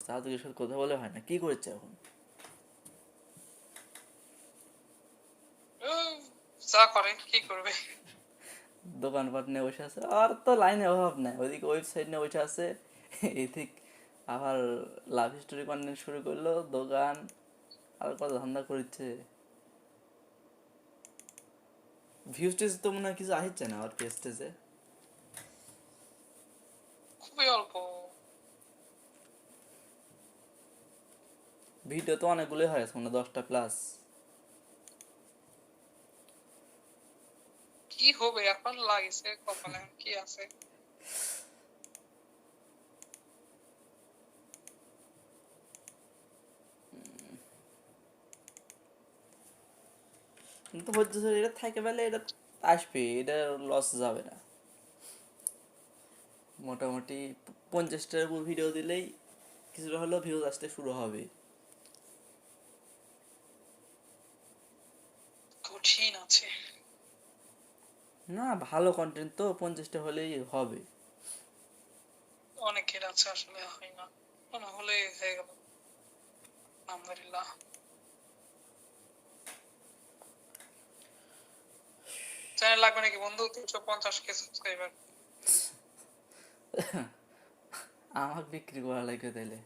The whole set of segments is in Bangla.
অবস্থা, আতিকের সাথে কথা বলে হয় না, কি করছে এখন? যা করে কি করবে। দোকানপাট নিয়ে বসে আছে, আর তো লাইনে অভাব নাই, ওইদিকে ওয়েবসাইট নিয়ে বসে আছে, এদিক আবার লাভ স্টোরি কন্টেন্ট শুরু করলো, দোকান, আর কত ধান্দা করছে। ভিউ স্টেজ তো মনে হয় কিছু আসছে না আর পেজটেজে। খুবই অল্প। ভিডিও তো অনেকগুলোই হয়েছে, মনে হয় 10টা প্লাস। কি হবে এখন, লাগিছে কপালে কি আছে। কিন্তু হচ্ছে যে এটা থাকে পেলে এটা আসবে, এটা লস যাবে না। মোটামুটি 50টার উপর ভিডিও দিলেই কিছুটা হলেও ভিউজ আসতে শুরু হবে। কঠিন আছে। না, ভালো কন্টেন্ট তো 50টা হলেই হবে। অনেকের আছে আসলে হয় না, না হলে হয়ে গেল আলহামদুলিল্লাহ। চ্যানেল লাগবে নাকি বন্ধু? 350K subscriber. আমাকে বিক্রি করা লাগবে তাইলে।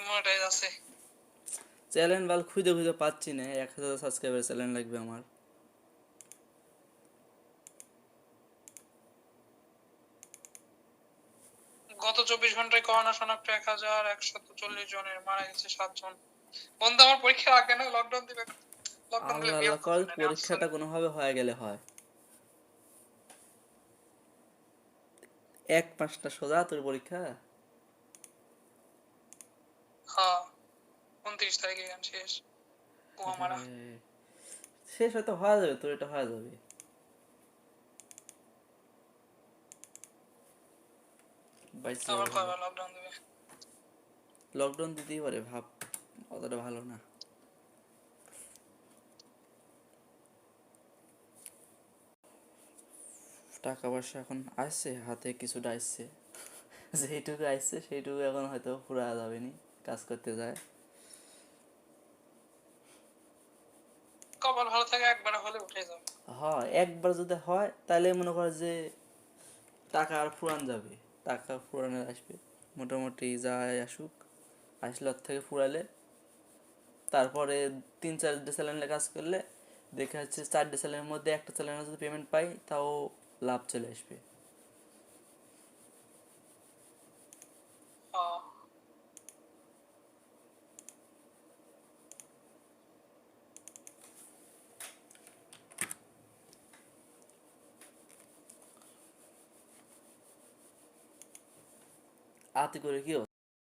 মনিটাইজ আছে। চ্যানেল বাল খুঁজে খুঁজে পাচ্ছি না, 1000 সাবস্ক্রাইবার চ্যানেল লাগবে আমার। গত 24 ঘন্টায় করোনা শনাক্ত 1140 জনের, মারা গেছে 7 জন। বন্ধু আমার পরীক্ষার আগে না লকডাউন দিবে। লকডাউন দিলে আল্লাহ বিয়ে আল্লাহ করবো কর, না, পরীক্ষাটা আসলে। কোনোভাবে হয়ে গেলে হয়। 1 মাসটা সোজা তোর পরীক্ষা। হ্যাঁ, 29 তারিখে গান শেষ। ও আমারা শেষ হয়তো হয়ে যাবে, তোর এটা হয়ে যাবে। বাইশ আবার ভালো। কয়বার লকডাউন দিবে? লকডাউন দিতেই পারে, ভাব অতটা ভালো না। টাকা পয়সা এখন আসছে হাতে, কিছুটা আসছে, যেইটুকু আসছে সেইটুকু এখন হয়তো পুরা যাবে নি, কাজ করতে যায়। কপাল ভালো থাকে, একবার হলে উঠে যাবে। হয়, একবার যদি হয় তাহলে মনে কর যে টাকা আর ফুরান যাবে, টাকা ফুরানো আসবে। মোটামুটি যায় আসুক, আসলে ওর থেকে ফুরালে তারপরে 3-4 চ্যানেলে কাজ করলে দেখা যাচ্ছে 4 চ্যানেলের মধ্যে একটা চ্যানেলে যদি পেমেন্ট পাই তাও লাভ চলে আসবে। হ্যাঁ। আতে করে কি